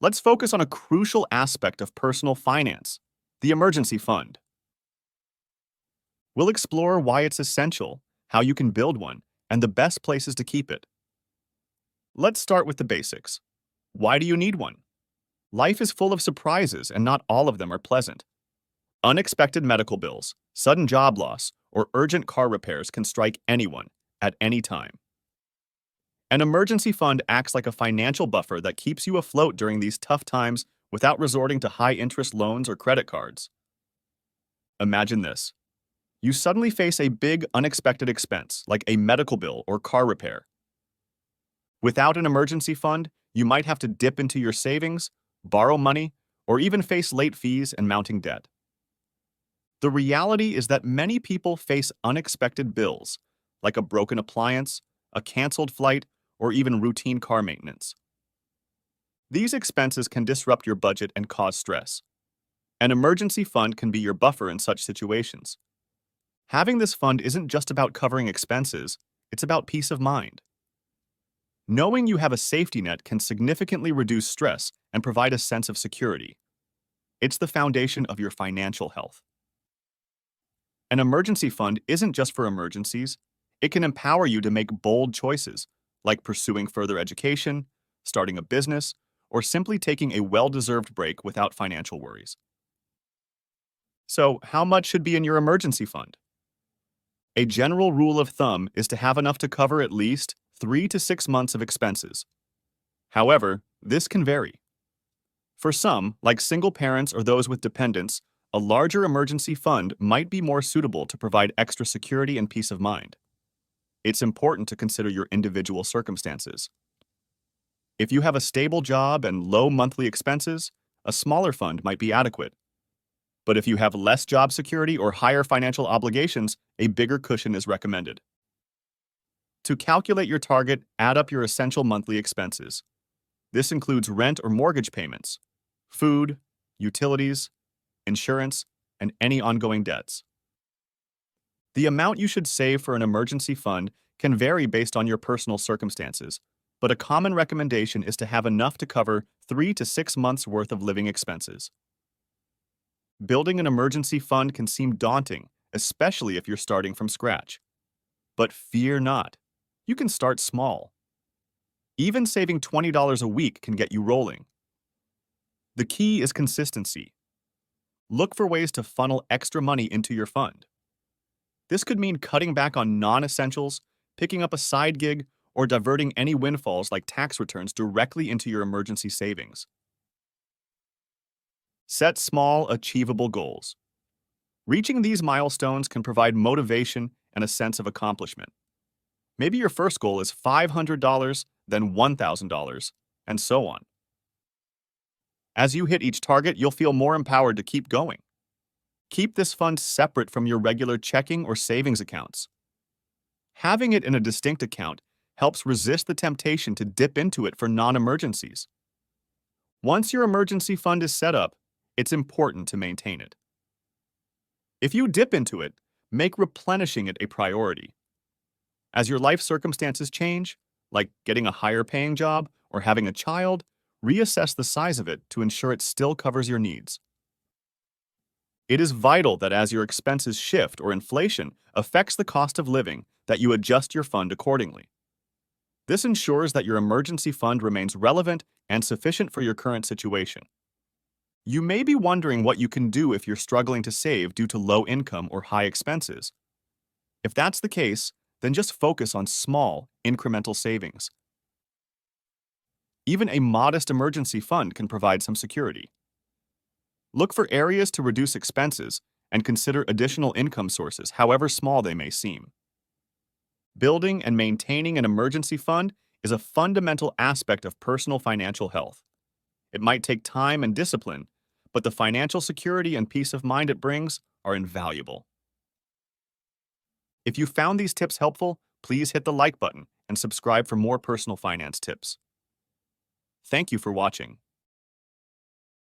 let's focus on a crucial aspect of personal finance, the emergency fund. We'll explore why it's essential, how you can build one, and the best places to keep it. Let's start with the basics. Why do you need one? Life is full of surprises, and not all of them are pleasant. Unexpected medical bills, sudden job loss, or urgent car repairs can strike anyone, at any time. An emergency fund acts like a financial buffer that keeps you afloat during these tough times without resorting to high-interest loans or credit cards. Imagine this. You suddenly face a big, unexpected expense, like a medical bill or car repair. Without an emergency fund, you might have to dip into your savings, borrow money, or even face late fees and mounting debt. The reality is that many people face unexpected bills, like a broken appliance, a canceled flight, or even routine car maintenance. These expenses can disrupt your budget and cause stress. An emergency fund can be your buffer in such situations. Having this fund isn't just about covering expenses, it's about peace of mind. Knowing you have a safety net can significantly reduce stress and provide a sense of security. It's the foundation of your financial health. An emergency fund isn't just for emergencies. It can empower you to make bold choices, like pursuing further education, starting a business, or simply taking a well-deserved break without financial worries. So, how much should be in your emergency fund? A general rule of thumb is to have enough to cover at least 3 to 6 months of expenses. However, this can vary. For some, like single parents or those with dependents, a larger emergency fund might be more suitable to provide extra security and peace of mind. It's important to consider your individual circumstances. If you have a stable job and low monthly expenses, a smaller fund might be adequate. But if you have less job security or higher financial obligations, a bigger cushion is recommended. To calculate your target, add up your essential monthly expenses. This includes rent or mortgage payments, food, utilities, insurance, and any ongoing debts. The amount you should save for an emergency fund can vary based on your personal circumstances, but a common recommendation is to have enough to cover 3 to 6 months' worth of living expenses. Building an emergency fund can seem daunting, especially if you're starting from scratch. But fear not. You can start small. Even saving $20 a week can get you rolling. The key is consistency. Look for ways to funnel extra money into your fund. This could mean cutting back on non-essentials, picking up a side gig, or diverting any windfalls like tax returns directly into your emergency savings. Set small, achievable goals. Reaching these milestones can provide motivation and a sense of accomplishment. Maybe your first goal is $500, then $1,000, and so on. As you hit each target, you'll feel more empowered to keep going. Keep this fund separate from your regular checking or savings accounts. Having it in a distinct account helps resist the temptation to dip into it for non-emergencies. Once your emergency fund is set up, it's important to maintain it. If you dip into it, make replenishing it a priority. As your life circumstances change, like getting a higher-paying job or having a child, reassess the size of it to ensure it still covers your needs. It is vital that as your expenses shift or inflation affects the cost of living, that you adjust your fund accordingly. This ensures that your emergency fund remains relevant and sufficient for your current situation. You may be wondering what you can do if you're struggling to save due to low income or high expenses. If that's the case, then just focus on small, incremental savings. Even a modest emergency fund can provide some security. Look for areas to reduce expenses and consider additional income sources, however small they may seem. Building and maintaining an emergency fund is a fundamental aspect of personal financial health. It might take time and discipline, but the financial security and peace of mind it brings are invaluable. If you found these tips helpful, please hit the like button and subscribe for more personal finance tips. Thank you for watching.